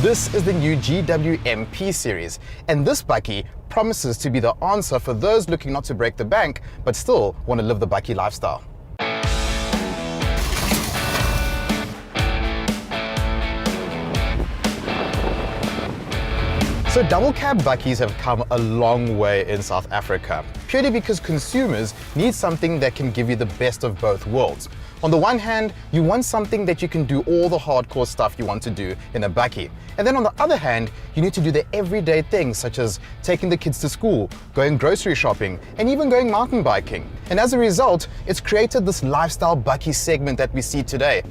This is the new GWM P series, and this Bakkie promises to be the answer for those looking not to break the bank, but still want to live the Bakkie lifestyle. So double cab Bakkies have come a long way in South Africa, purely because consumers need something that can give you the best of both worlds. On the one hand, you want something that you can do all the hardcore stuff you want to do in a Bakkie. And then on the other hand, you need to do the everyday things such as taking the kids to school, going grocery shopping, and even going mountain biking. And as a result, it's created this lifestyle Bakkie segment that we see today.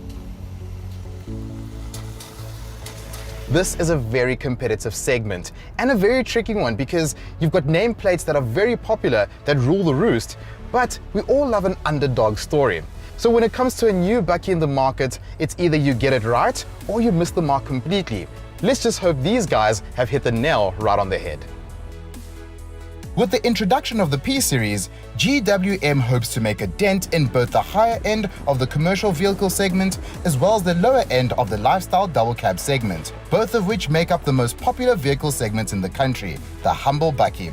This is a very competitive segment and a very tricky one because you've got nameplates that are very popular that rule the roost, but we all love an underdog story. So when it comes to a new Bakkie in the market, it's either you get it right or you miss the mark completely. Let's just hope these guys have hit the nail right on the head. With the introduction of the P-Series, GWM hopes to make a dent in both the higher end of the commercial vehicle segment as well as the lower end of the lifestyle double cab segment, both of which make up the most popular vehicle segments in the country, the humble Bakkie.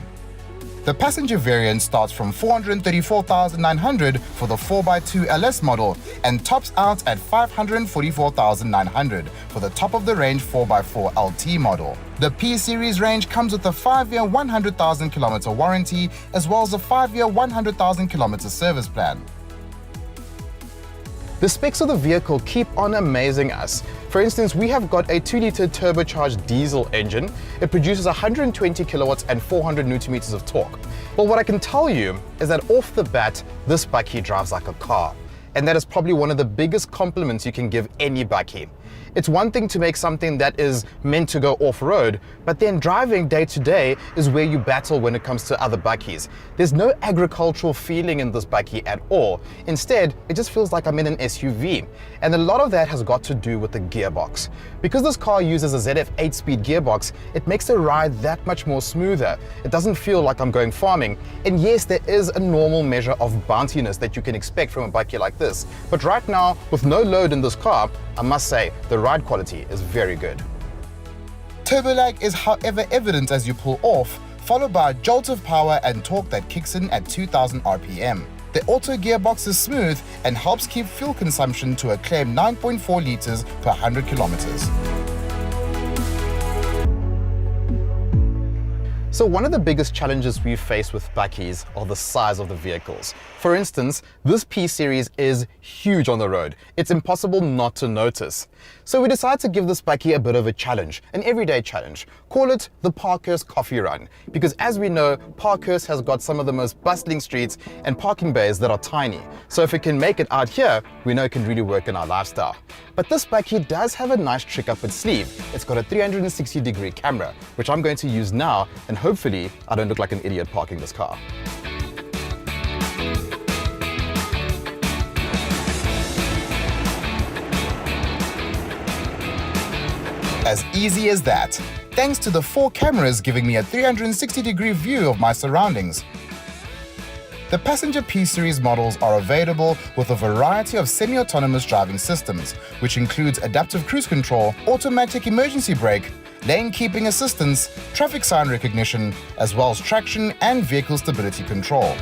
The passenger variant starts from 434,900 for the 4x2 LS model and tops out at 544,900 for the top-of-the-range 4x4 LT model. The P-Series range comes with a 5-year 100,000 km warranty as well as a 5-year 100,000 km service plan. The specs of the vehicle keep on amazing us. For instance, we have got a 2-litre turbocharged diesel engine. It produces 120 kilowatts and 400 Newton meters of torque. Well, what I can tell you is that off the bat, this Bakkie drives like a car. And that is probably one of the biggest compliments you can give any Bakkie. It's one thing to make something that is meant to go off-road, but then driving day to day is where you battle when it comes to other Bakkies. There's no agricultural feeling in this Bakkie at all. Instead, it just feels like I'm in an SUV. And a lot of that has got to do with the gearbox. Because this car uses a ZF 8-speed gearbox, it makes the ride that much more smoother. It doesn't feel like I'm going farming. And yes, there is a normal measure of bounciness that you can expect from a Bakkie like this. But right now, with no load in this car, I must say, the ride quality is very good. Turbo lag is however evident as you pull off, followed by a jolt of power and torque that kicks in at 2000 RPM. The auto gearbox is smooth and helps keep fuel consumption to a claimed 9.4 liters per 100 kilometers. So one of the biggest challenges we face with Bakkies are the size of the vehicles. For instance, this P-Series is huge on the road. It's impossible not to notice. So we decided to give this Bakkie a bit of a challenge, an everyday challenge. Call it the Parkhurst Coffee Run, because as we know, Parkhurst has got some of the most bustling streets and parking bays that are tiny. So if it can make it out here, we know it can really work in our lifestyle. But this Bakkie does have a nice trick up its sleeve. It's got a 360-degree camera, which I'm going to use now, and hopefully I don't look like an idiot parking this car. As easy as that, thanks to the 4 cameras giving me a 360-degree view of my surroundings. The passenger P-Series models are available with a variety of semi-autonomous driving systems, which includes adaptive cruise control, automatic emergency brake, lane keeping assistance, traffic sign recognition, as well as traction and vehicle stability control.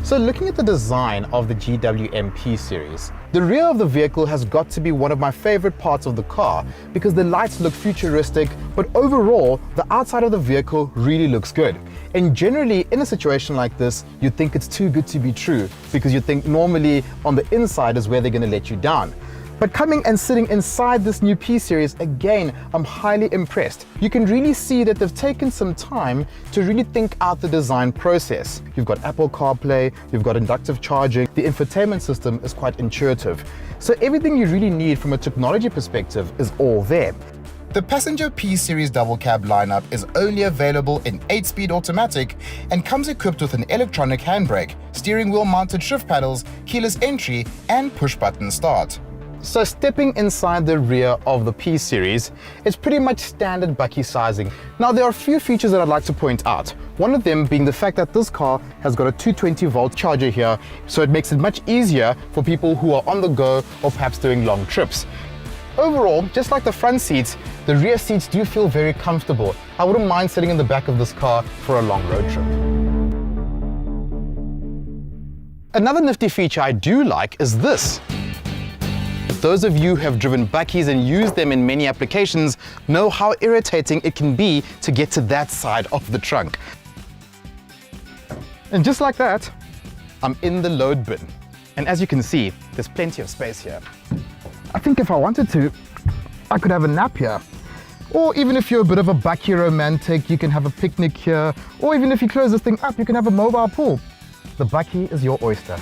So looking at the design of the GWM P-Series, the rear of the vehicle has got to be one of my favorite parts of the car because the lights look futuristic, but overall, the outside of the vehicle really looks good. And generally, in a situation like this, you think it's too good to be true because you think normally on the inside is where they're going to let you down. But coming and sitting inside this new P-Series, again, I'm highly impressed. You can really see that they've taken some time to really think out the design process. You've got Apple CarPlay, you've got inductive charging, the infotainment system is quite intuitive. So everything you really need from a technology perspective is all there. The passenger P-Series double cab lineup is only available in 8-speed automatic and comes equipped with an electronic handbrake, steering wheel mounted shift paddles, keyless entry, and push-button start. So stepping inside the rear of the P-Series, it's pretty much standard Bakkie sizing. Now there are a few features that I'd like to point out. One of them being the fact that this car has got a 220-volt charger here, so it makes it much easier for people who are on the go or perhaps doing long trips. Overall, just like the front seats, the rear seats do feel very comfortable. I wouldn't mind sitting in the back of this car for a long road trip. Another nifty feature I do like is this. Those of you who have driven Bakkies and used them in many applications know how irritating it can be to get to that side of the trunk. And just like that, I'm in the load bin. And as you can see, there's plenty of space here. I think if I wanted to, I could have a nap here. Or even if you're a bit of a Bakkie romantic, you can have a picnic here. Or even if you close this thing up, you can have a mobile pool. The Bakkie is your oyster.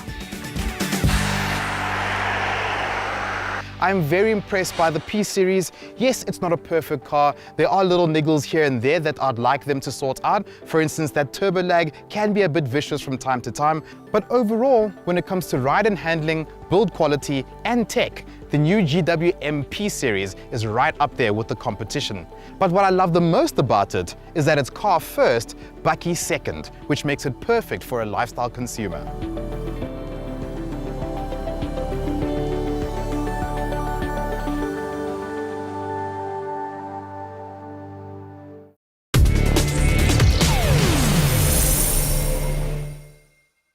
I'm very impressed by the P-Series. Yes, it's not a perfect car. There are little niggles here and there that I'd like them to sort out. For instance, that turbo lag can be a bit vicious from time to time. But overall, when it comes to ride and handling, build quality, and tech, the new GWM P-Series is right up there with the competition. But what I love the most about it is that it's car first, Bakkie second, which makes it perfect for a lifestyle consumer.